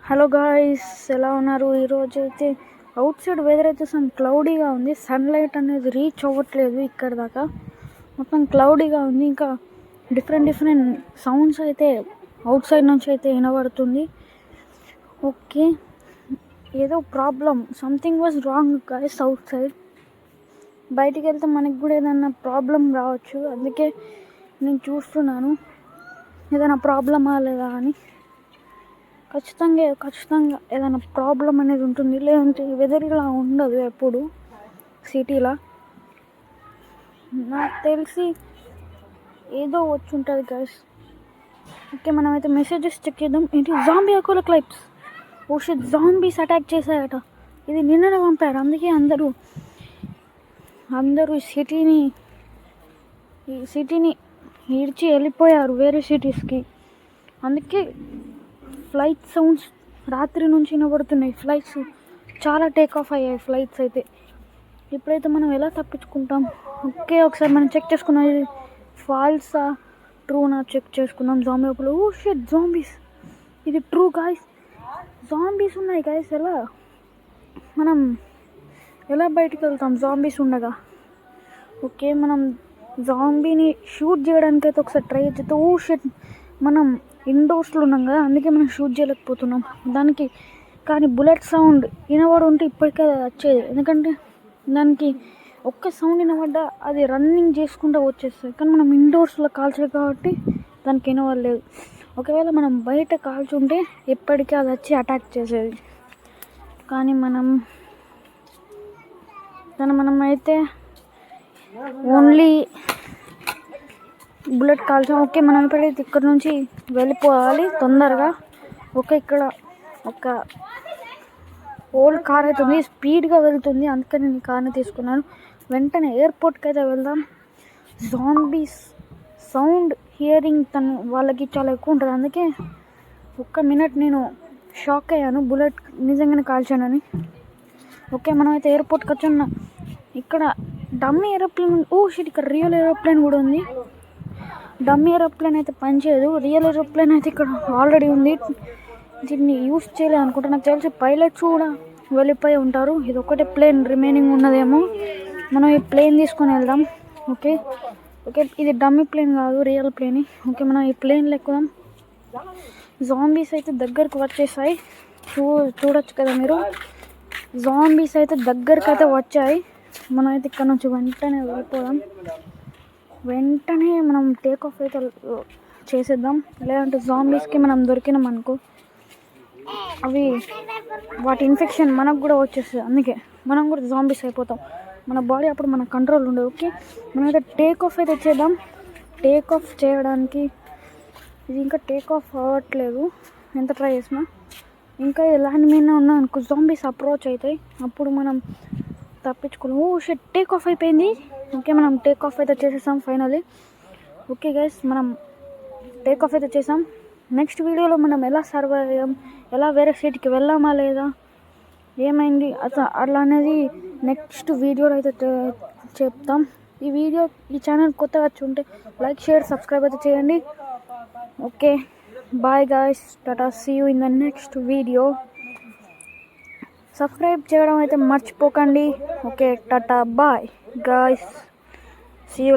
Hello guys, ఎలా ఉన్నారు? ఈరోజు అయితే అవుట్ సైడ్ వెదర్ అయితే క్లౌడీగా ఉంది. సన్లైట్ అనేది రీచ్ అవ్వట్లేదు ఇక్కడ దాకా. మొత్తం క్లౌడీగా ఉంది. ఇంకా డిఫరెంట్ సౌండ్స్ అయితే అవుట్ సైడ్ నుంచి అయితే వినబడుతుంది. ఓకే, ఏదో problem, something was wrong guys out side. బయటికి వెళ్తే మనకి కూడా ఏదైనా ప్రాబ్లం రావచ్చు. అందుకే నేను చూస్తున్నాను ఏదైనా ప్రాబ్లమా లేదా అని. ఖచ్చితంగా ఏదైనా ప్రాబ్లం అనేది ఉంటుంది. లేదంటే వెదర్ ఇలా ఉండదు ఎప్పుడు సిటీలో. నాకు తెలిసి ఏదో వచ్చి ఉంటుంది గైస్. ఓకే, మనమైతే మెసేజెస్ చెక్ చేద్దాం. ఏంటి, zombie apocalypse. Oh shit, zombies attack చేశాయట. ఇది నిన్ననే పంపారు. అందుకే అందరూ ఈ సిటీని ఇడిచి వెళ్ళిపోయారు వేరే సిటీస్కి. అందుకే ఫ్లైట్ సౌండ్స్ రాత్రి నుంచి వినబడుతున్నాయి. ఫ్లైట్స్ చాలా టేక్ ఆఫ్ అయ్యాయి ఫ్లైట్స్ అయితే. ఇప్పుడైతే మనం ఎలా తప్పించుకుంటాం? ఓకే, ఒకసారి మనం చెక్ చేసుకున్నాం. ఇది ఫాల్సా ట్రూనా చెక్ చేసుకున్నాం. జాంబీ అప్పుడు ఓ షిట్, జాంబీస్. ఇది ట్రూ గాయ్స్, జాంబీస్ ఉన్నాయి గాయ్స్. మనం ఎలా బయటకు వెళ్తాం జాంబీస్ ఉండగా? ఓకే, మనం జాంబీని షూట్ చేయడానికి అయితే ఒకసారి ట్రై చేద్దాం. ఓ షిట్, మనం ఇండోర్స్లో ఉన్నాం కదా, అందుకే మనం షూట్ చేయలేకపోతున్నాం దానికి. కానీ బుల్లెట్ సౌండ్ వినబడి ఉంటే ఇప్పటికే వచ్చేది. ఎందుకంటే దానికి ఒక్క సౌండ్ వినబడ్డా అది రన్నింగ్ చేసుకుంటూ వచ్చేస్తుంది. కానీ మనం ఇండోర్స్లో కాల్చాలి కాబట్టి దానికి వినవలేదు. ఒకవేళ మనం బయట కాల్చుంటే ఎప్పటికీ అది వచ్చి అటాక్ చేసేది. కానీ మనం అయితే ఓన్లీ బుల్లెట్ కాల్చాం. ఓకే, మనం ఇప్పుడైతే ఇక్కడ నుంచి వెళ్ళిపోవాలి తొందరగా. ఓకే, ఇక్కడ ఒక ఓల్డ్ కార్ అయితే ఉంది, స్పీడ్గా వెళ్తుంది. అందుకని నేను కార్ని తీసుకున్నాను. వెంటనే ఎయిర్పోర్ట్కి అయితే వెళ్దాం. జాంబీస్ సౌండ్ హియరింగ్ వాళ్ళకి చాలా ఎక్కువ ఉంటుంది. అందుకే ఒక్క మినిట్ నేను షాక్ అయ్యాను బుల్లెట్ నిజంగానే కాల్చానని. ఓకే, మనమైతే ఎయిర్పోర్ట్కి వచ్చాను. ఇక్కడ డమ్మీ ఏరోప్లేన్, ఓ షిట్, ఇక్కడ రియల్ ఏరోప్లేన్ కూడా ఉంది. డమ్మీ ఏరోప్లేన్ అయితే పనిచేయదు. రియల్ ఏరోప్లేన్ అయితే ఇక్కడ ఆల్రెడీ ఉంది. దీన్ని యూస్ చేయలేదు అనుకుంటా. నాకు తెలిసి పైలట్స్ కూడా వెళ్ళిపోయి ఉంటారు. ఇది ఒకటే ప్లేన్ రిమైనింగ్ ఉన్నదేమో. మనం ఈ ప్లేన్ తీసుకొని వెళ్దాం. ఓకే, ఇది డమ్మీ ప్లేన్ కాదు, రియల్ ప్లేన్. ఓకే, మనం ఈ ప్లేన్లో ఎక్కుదాం. జాంబీస్ అయితే దగ్గరకు వచ్చేసాయి. చూడొచ్చు కదా మీరు. జాంబీస్ అయితే దగ్గరకు అయితే వచ్చాయి. మనం అయితే ఇక్కడ నుంచి వెంటనే వెళ్ళిపోదాం. వెంటనే మనం టేక్ ఆఫ్ అయితే చేసేద్దాం. లేదంటే జాంబీస్కి మనం దొరికినాం అనుకో, వాటి ఇన్ఫెక్షన్ మనకు కూడా వచ్చేస్తుంది. అందుకే మనం కూడా జాంబీస్ అయిపోతాం. మన బాడీ అప్పుడు మన కంట్రోల్ ఉండదు. ఓకే, మనమైతే టేక్ ఆఫ్ అయితే చేద్దాం. టేక్ ఆఫ్ చేయడానికి ఇది ఇంకా టేక్ ఆఫ్ అవ్వట్లేదు. ఎంత ట్రై చేసినా ఇంకా ల్యాండ్ మీద ఉన్నా అనుకో, జాంబీస్ అప్రోచ్ అవుతాయి. అప్పుడు మనం తప్పించుకోలేము. ఓ షిట్, టేక్ ఆఫ్ అయిపోయింది. ఓకే, మనం టేక్ ఆఫ్ అయితే చేసేసాం ఫైనల్లీ. ఓకే గైస్, మనం టేక్ ఆఫ్ అయితే చేసాం. నెక్స్ట్ వీడియోలో మనం ఎలా సర్వైవ్ అయ్యాం, ఎలా వేరే సిటీకి వెళ్ళామా లేదా, ఏమైంది అట్లా అనేది నెక్స్ట్ వీడియోలో అయితే చెప్తాం. ఈ ఛానల్ కొత్తగా వచ్చి ఉంటే లైక్, షేర్, సబ్స్క్రైబ్ అయితే చేయండి. Okay, bye guys, tata, see you in the next video. Subscribe చేయడం అయితే మర్చిపోకండి. Okay, tata, bye guys, see you.